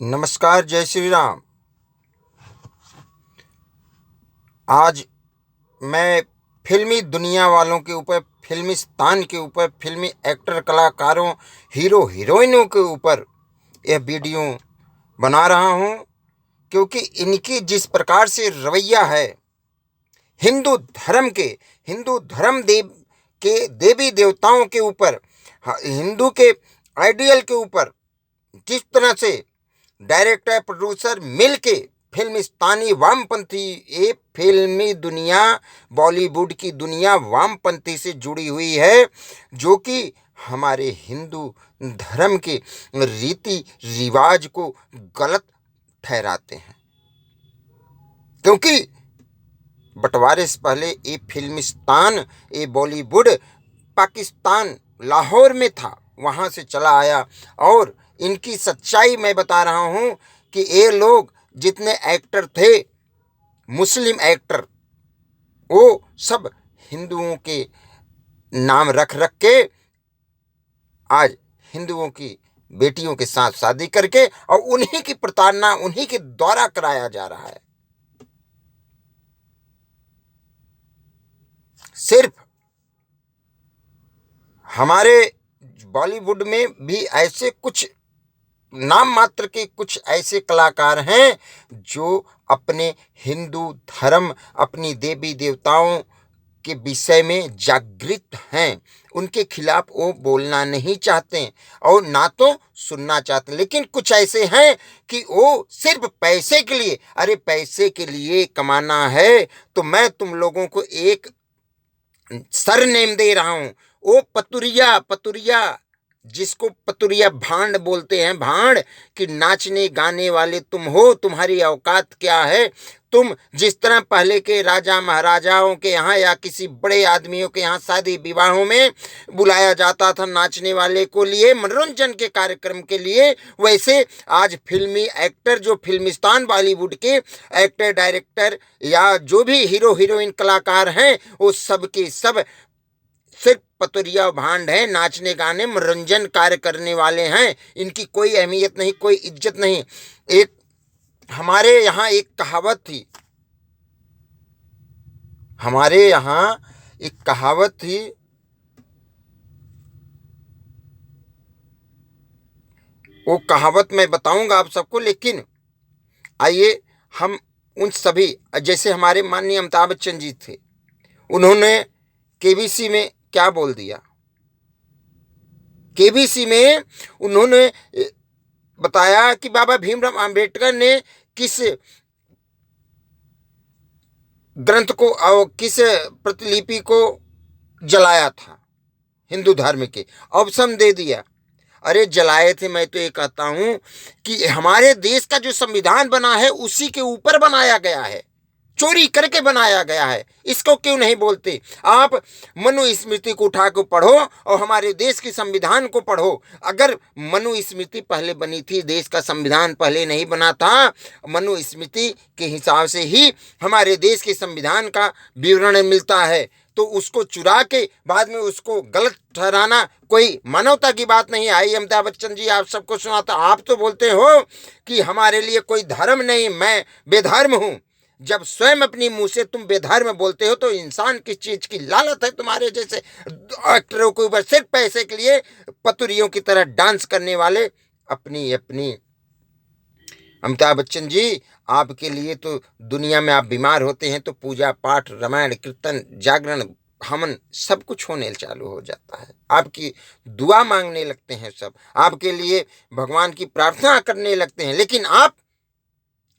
नमस्कार, जय श्री राम। आज मैं फिल्मी दुनिया वालों के ऊपर, फिल्मिस्तान के ऊपर, फिल्मी एक्टर, कलाकारों, हीरो हीरोइनों के ऊपर यह वीडियो बना रहा हूँ, क्योंकि इनकी जिस प्रकार से रवैया है हिंदू धर्म के, हिंदू धर्म के देवी देवताओं के ऊपर, हिंदू के आइडियल के ऊपर जिस तरह से डायरेक्टर प्रोड्यूसर मिल के फिल्मिस्तानी वामपंथी, ये फिल्मी दुनिया, बॉलीवुड की दुनिया वामपंथी से जुड़ी हुई है, जो कि हमारे हिंदू धर्म के रीति रिवाज को गलत ठहराते हैं। क्योंकि बंटवारे से पहले ये फिल्मिस्तान, ये बॉलीवुड पाकिस्तान लाहौर में था, वहाँ से चला आया। और इनकी सच्चाई मैं बता रहा हूँ कि ये लोग जितने एक्टर थे, मुस्लिम एक्टर, वो सब हिंदुओं के नाम रख रख के आज हिंदुओं की बेटियों के साथ शादी करके और उन्हीं की प्रताड़ना उन्हीं के द्वारा कराया जा रहा है। सिर्फ हमारे बॉलीवुड में भी ऐसे कुछ नाम मात्र के कुछ ऐसे कलाकार हैं जो अपने हिंदू धर्म, अपनी देवी देवताओं के विषय में जागृत हैं। उनके खिलाफ वो बोलना नहीं चाहते और ना तो सुनना चाहते, लेकिन कुछ ऐसे हैं कि वो सिर्फ पैसे के लिए, अरे पैसे के लिए कमाना है तो मैं तुम लोगों को एक सरनेम दे रहा हूं। वो पतुरिया, जिसको पतुरिया भांड बोलते हैं, भांड, कि नाचने गाने वाले तुम हो, तुम्हारी औकात क्या है। तुम जिस तरह पहले के राजा महाराजाओं के यहाँ या किसी बड़े आदमियों के यहाँ शादी विवाहों में बुलाया जाता था नाचने वाले को लिए, मनोरंजन के कार्यक्रम के लिए, वैसे आज फिल्मी एक्टर, जो फिल्मिस्तान बॉलीवुड के एक्टर, डायरेक्टर या जो भी हीरो हीरोइन कलाकार हैं, वो सब के सब सिर्फ पतुरिया भांड है, नाचने गाने मनोरंजन कार्य करने वाले हैं। इनकी कोई अहमियत नहीं, कोई इज्जत नहीं। एक हमारे यहाँ एक कहावत थी, हमारे यहाँ एक कहावत थी, वो कहावत मैं बताऊंगा आप सबको, लेकिन आइए हम उन सभी, जैसे हमारे माननीय अमिताभ बच्चन जी थे, उन्होंने केबीसी में क्या बोल दिया। केबीसी में उन्होंने बताया कि बाबा भीमराव अंबेडकर ने किस ग्रंथ को और किस प्रतिलिपि को जलाया था, हिंदू धर्म के, ऑप्शन दे दिया। अरे जलाए थे, मैं तो ये कहता हूं कि हमारे देश का जो संविधान बना है उसी के ऊपर बनाया गया है, चोरी करके बनाया गया है। इसको क्यों नहीं बोलते आप? मनुस्मृति को उठा के पढ़ो और हमारे देश के संविधान को पढ़ो। अगर मनुस्मृति पहले बनी थी, देश का संविधान पहले नहीं बना था, मनुस्मृति के हिसाब से ही हमारे देश के संविधान का विवरण मिलता है, तो उसको चुरा के बाद में उसको गलत ठहराना कोई मानवता की बात नहीं आई। अमिताभ बच्चन जी, आप सबको सुनाता, आप तो बोलते हो कि हमारे लिए कोई धर्म नहीं, मैं बेधर्म हूं। जब स्वयं अपनी मुंह से तुम बेधर्म बोलते हो तो इंसान किस चीज की लालत है तुम्हारे जैसे एक्टरों के ऊपर, सिर्फ पैसे के लिए पतुरियों की तरह डांस करने वाले। अपनी अपनी अमिताभ बच्चन जी, आपके लिए तो दुनिया में आप बीमार होते हैं तो पूजा पाठ, रामायण, कीर्तन, जागरण, हवन सब कुछ होने चालू हो जाता है। आपकी दुआ मांगने लगते हैं सब, आपके लिए भगवान की प्रार्थना करने लगते हैं, लेकिन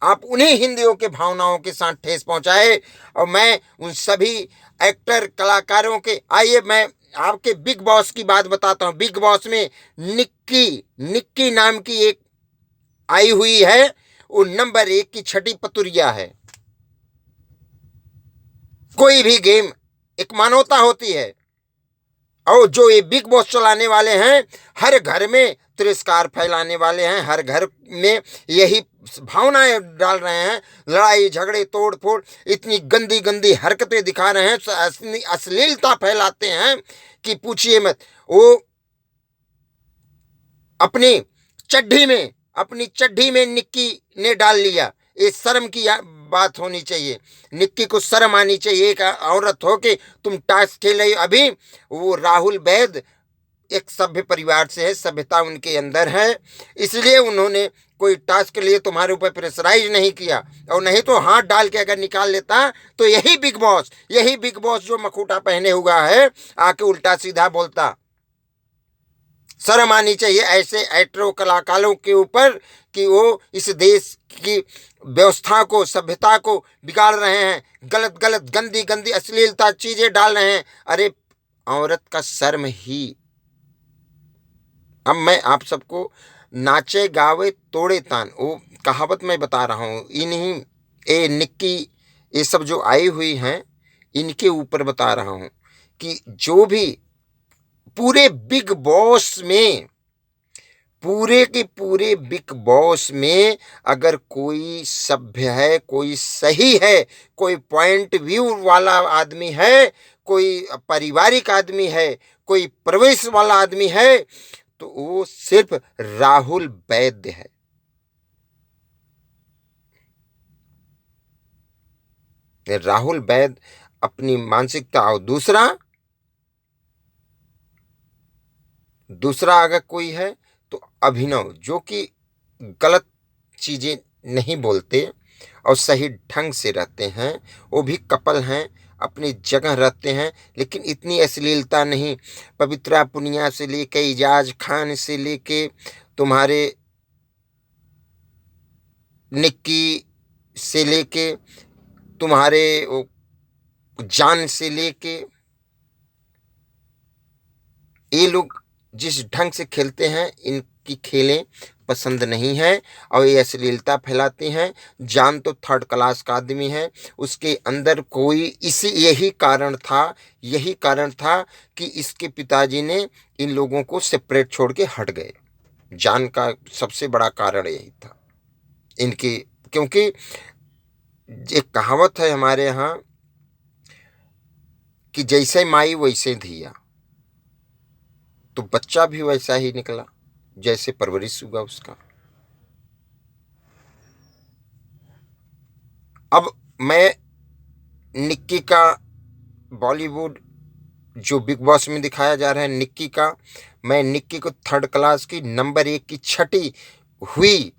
आप उन्हीं हिंदियों के भावनाओं के साथ ठेस पहुंचाए। और मैं उन सभी एक्टर कलाकारों के, आइए मैं आपके बिग बॉस की बात बताता हूं। बिग बॉस में निक्की नाम की एक आई हुई है, वो नंबर 1 की छठी पतुरिया है। कोई भी गेम एक मानवता होती है, और जो ये बिग बॉस चलाने वाले हैं, हर घर में तिरस्कार फैलाने वाले हैं, हर घर में यही भावनाएं डाल रहे हैं, लड़ाई झगड़े तोड़ फोड़, इतनी गंदी गंदी हरकतें दिखा रहे हैं, अश्लीलता फैलाते हैं कि पूछिए मत। वो अपनी चड्ढी में, अपनी चड्ढी में निक्की ने डाल लिया। ये शर्म की बात होनी चाहिए, निक्की को शर्म आनी चाहिए। एक औरत हो के तुम ताश खेल रही। अभी वो राहुल वैद एक सभ्य परिवार से है, सभ्यता उनके अंदर है, इसलिए उन्होंने कोई टास्क के लिए तुम्हारे ऊपर प्रेशराइज नहीं किया। और नहीं तो हाथ डाल के अगर निकाल लेता तो यही बिग बॉस जो मखूटा पहने हुआ है आके उल्टा सीधा बोलता। शर्म आनी चाहिए ऐसे एक्टरों कलाकारों के ऊपर कि वो इस देश की व्यवस्था को, सभ्यता को बिगाड़ रहे हैं, गलत गलत गंदी गंदी अश्लीलता चीजें डाल रहे हैं। अरे औरत का शर्म ही। अब मैं आप सबको नाचे गावे तोड़े तान वो कहावत मैं बता रहा हूँ, इन्हीं ए निक्की ये सब जो आई हुई हैं इनके ऊपर बता रहा हूँ कि जो भी पूरे बिग बॉस में, पूरे के पूरे बिग बॉस में अगर कोई सभ्य है, कोई सही है, कोई पॉइंट व्यू वाला आदमी है, कोई पारिवारिक आदमी है, कोई प्रवेश वाला आदमी है, तो वो सिर्फ राहुल वैद्य है। राहुल वैद्य अपनी मानसिकता। और दूसरा अगर कोई है तो अभिनव, जो कि गलत चीजें नहीं बोलते और सही ढंग से रहते हैं। वो भी कपल हैं, अपनी जगह रहते हैं, लेकिन इतनी अश्लीलता नहीं। पवित्रा पुनिया से लेके इजाज खान से लेके तुम्हारे निक्की से लेके तुम्हारे जान से लेके ये लोग जिस ढंग से खेलते हैं इनकी खेलें पसंद नहीं है और ये अश्लीलता फैलाती हैं। जान तो थर्ड क्लास का आदमी है, उसके अंदर कोई यही कारण था कि इसके पिताजी ने इन लोगों को सेपरेट छोड़ के हट गए। जान का सबसे बड़ा कारण यही था इनकी, क्योंकि एक कहावत है हमारे यहाँ कि जैसे माई वैसे धिया, तो बच्चा भी वैसा ही निकला जैसे परवरिश हुआ उसका। अब मैं निक्की का बॉलीवुड जो बिग बॉस में दिखाया जा रहा है निक्की का, मैं निक्की को थर्ड क्लास की नंबर 1 की छठी हुई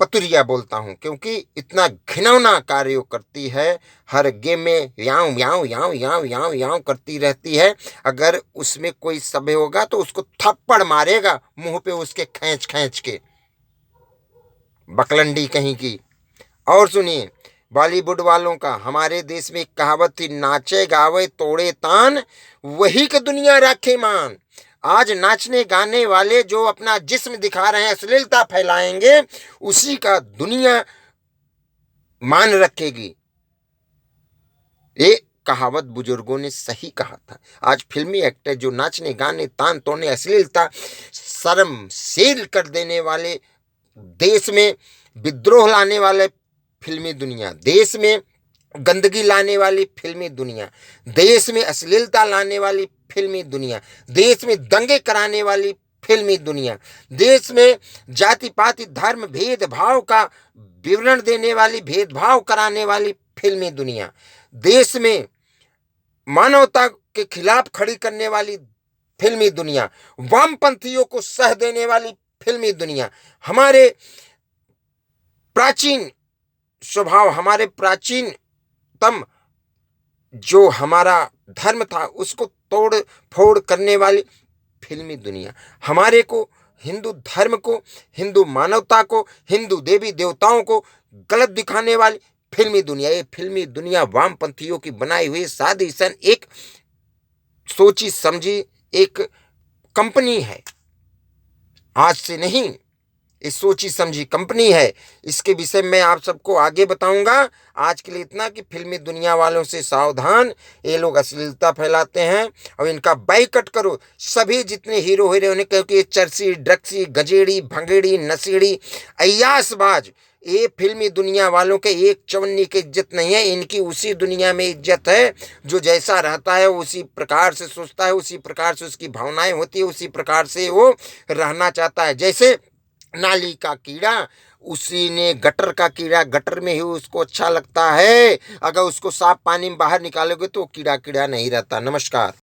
पतुरिया बोलता हूं, क्योंकि इतना घिनौना कार्य करती है। हर गेम में याव याव याव याव याव याव करती रहती है। अगर उसमें कोई सभ्य होगा तो उसको थप्पड़ मारेगा मुंह पे उसके खींच खींच के, बकलंडी कहीं की। और सुनिए बॉलीवुड वालों का, हमारे देश में एक कहावत थी, नाचे गावे तोड़े तान वही का दुनिया राखे मान। आज नाचने गाने वाले जो अपना जिस्म दिखा रहे हैं, अश्लीलता फैलाएंगे, उसी का दुनिया मान रखेगी। ये कहावत बुजुर्गों ने सही कहा था। आज फिल्मी एक्टर जो नाचने गाने तान तोड़ने अश्लीलता शर्मशील कर देने वाले, देश में विद्रोह लाने वाले फिल्मी दुनिया, देश में गंदगी लाने वाली फिल्मी दुनिया, देश में अश्लीलता लाने वाली फिल्मी दुनिया, देश में दंगे कराने वाली फिल्मी दुनिया, देश में जाति पाति धर्म भेदभाव का विवरण देने वाली, भेदभाव कराने वाली फिल्मी दुनिया, देश में मानवता के खिलाफ खड़ी करने वाली फिल्मी दुनिया, वामपंथियों को सह देने वाली फिल्मी दुनिया, हमारे प्राचीन स्वभाव, हमारे प्राचीनतम जो हमारा धर्म था उसको तोड़ फोड़ करने वाली फिल्मी दुनिया, हमारे को हिंदू धर्म को, हिंदू मानवता को, हिंदू देवी देवताओं को गलत दिखाने वाली फिल्मी दुनिया। ये फिल्मी दुनिया वामपंथियों की बनाई हुई सादी सन एक सोची समझी एक कंपनी है। आज से नहीं, ये सोची समझी कंपनी है। इसके विषय में आप सबको आगे बताऊंगा। आज के लिए इतना कि फिल्मी दुनिया वालों से सावधान, ये लोग अश्लीलता फैलाते हैं और इनका बाइकआउट करो। सभी जितने हीरो हीरोइन, क्योंकि ये चरसी ड्रग्सी गजेड़ी भंगेड़ी नसीड़ी अय्यासबाज, ये फिल्मी दुनिया वालों के एक चवन्नी की इज्जत नहीं है। इनकी उसी दुनिया में इज्जत है जो जैसा रहता है उसी प्रकार से सोचता है, उसी प्रकार से उसकी भावनाएं होती है, उसी प्रकार से वो रहना चाहता है। जैसे नाली का कीड़ा, उसी ने गटर का कीड़ा, गटर में ही उसको अच्छा लगता है, अगर उसको साफ पानी में बाहर निकालोगे तो कीड़ा कीड़ा नहीं रहता। नमस्कार।